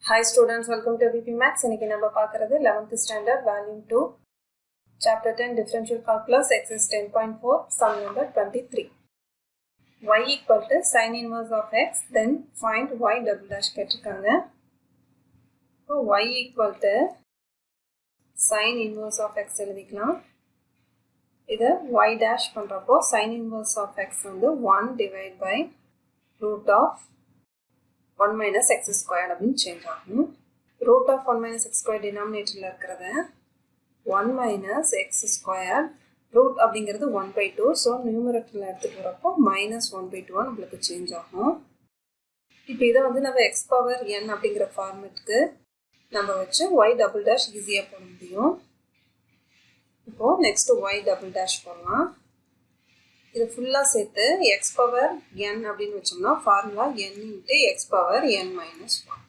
Hi students, welcome to VPMaths. இன்னைக்கு நம்ம பார்க்கிறது 11th standard volume 2 chapter 10 differential calculus exercise 10.4 sum number 23. Y equal to sin inverse of x then find y double dash கேட்டிருக்காங்க. இப்போ y equal to sin inverse of x எழுதிக்கலாம். இதை y dash பண்றப்போ sin inverse of x வந்து 1 divided by root of 1 minus x squared அப்படின்னு change ஆகும். root of 1 minus x squared denominatorல இருக்கிறத 1 minus x squared root அப்படிங்கிறது 1 by 2 so numeratorல எடுத்துட்டு வரப்போ minus 1 by 2 நம்மளுக்கு சேஞ்ச் ஆகும். இப்போ இதை வந்து நம்ம x power n அப்படிங்கிற ஃபார்மேட்டுக்கு நம்ம வச்சு y double dash ஈஸியாக போட முடியும். இப்போ நெக்ஸ்ட் y double dash போடலாம். இது ஃபுல்லாக சேர்த்து x பவர் n அப்படின்னு வச்சோம்னா formula n into X power n minus 1.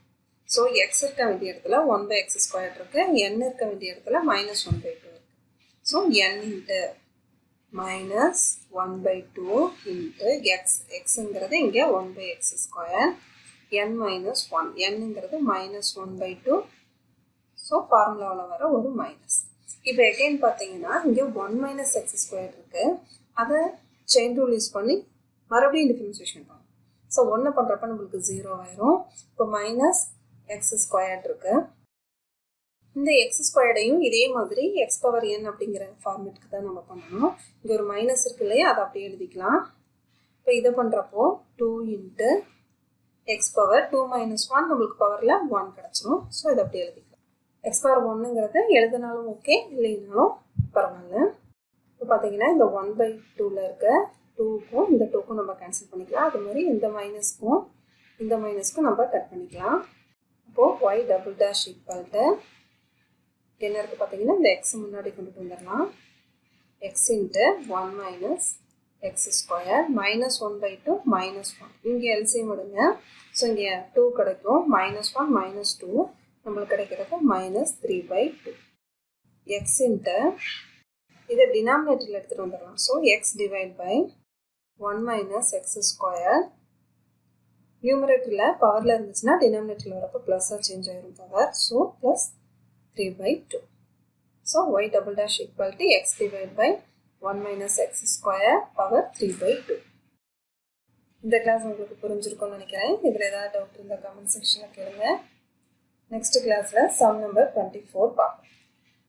So X இருக்க வேண்டிய இடத்துல 1 பை எக்ஸ் ஸ்கொயர் இருக்கு, n இருக்க வேண்டிய இடத்துல மைனஸ் 1 பை 2 இருக்கு. So n into minus 1 by 2 into x, எக்ஸுங்கிறது இங்கே 1 by x square, n minus 1, என்னங்கிறது மைனஸ் 1 பை 2. ஸோ ஃபார்முலாவில் வர ஒரு மைனஸ். இப்போ எகைன் பார்த்தீங்கன்னா இங்கே 1 மைனஸ் எக்ஸ் ஸ்கொயர் இருக்கு, அதை செயின் ரூல் யூஸ் பண்ணி மறுபடியும் டிஃபரன்சியேஷன் பண்ணும். ஸோ ஒன்று பண்ணுறப்ப நம்மளுக்கு 0 ஆயிரும். இப்போ மைனஸ் எக்ஸ் ஸ்கொயர்ட் இருக்கு. இந்த எக்ஸ் ஸ்கொயர்டையும் இதே மாதிரி எக்ஸ் பவர் n அப்படிங்கிற ஃபார்மேட்டுக்கு தான் நம்ம பண்ணணும். இங்கே ஒரு மைனஸ் இருக்கு இல்லையா, அதை அப்படியே எழுதிக்கலாம். இப்போ இதை பண்ணுறப்போ 2 இன்ட்டு எக்ஸ் பவர் 2 மைனஸ் 1 நம்மளுக்கு பவரில் 1 கிடச்சிரும். ஸோ இதை அப்படியே எழுதிக்கலாம். எக்ஸ் பவர் 1ங்கிறத எழுதினாலும் ஓகே, இல்லைனாலும் பரவாயில்ல. இப்போ பார்த்தீங்கன்னா இந்த 1 by 2ல் இருக்க 2க்கும் இந்த 2க்கும் நம்ம கேன்சல் பண்ணிக்கலாம். அது மாதிரி இந்த மைனஸ்க்கும் இந்த மைனஸ்க்கும் நம்ம கட் பண்ணிக்கலாம். அப்போது y double dash equal to என்ன இருக்குது பார்த்தீங்கன்னா இந்த எக்ஸ் முன்னாடி கொண்டுட்டு வந்துடலாம். X into 1 minus x square minus 1 by 2 minus 1. இங்கே எல்சிஎம் விடுங்க. ஸோ இங்கே 2 கிடைக்கும், மைனஸ் 1 மைனஸ் 2 நம்மளுக்கு கிடைக்கிறது மைனஸ் 3 by 2. எக்ஸ் இன்ட்டு இதை டினாமினேட்டரில் எடுத்துகிட்டு வந்துடலாம். So x divide by 1 minus x square. நியூமரேட்டரில் பவரில் இருந்துச்சுன்னா டினாமினேட்டரில் வரப்போ ப்ளஸ்ஸாக சேஞ்ச் ஆகிரும் power. So plus 3 by 2. So y double dash equal to x divide by 1 minus x square power 3 by 2. இந்த கிளாஸ் உங்களுக்கு புரிஞ்சிருக்கும்னு நினைக்கிறேன். இதில் ஏதாவது டவுட் இருந்தால் கமெண்ட் செக்ஷனில் கேளுங்க. நெக்ஸ்ட் கிளாஸில் சம் நம்பர் 24 பார்ப்போம்.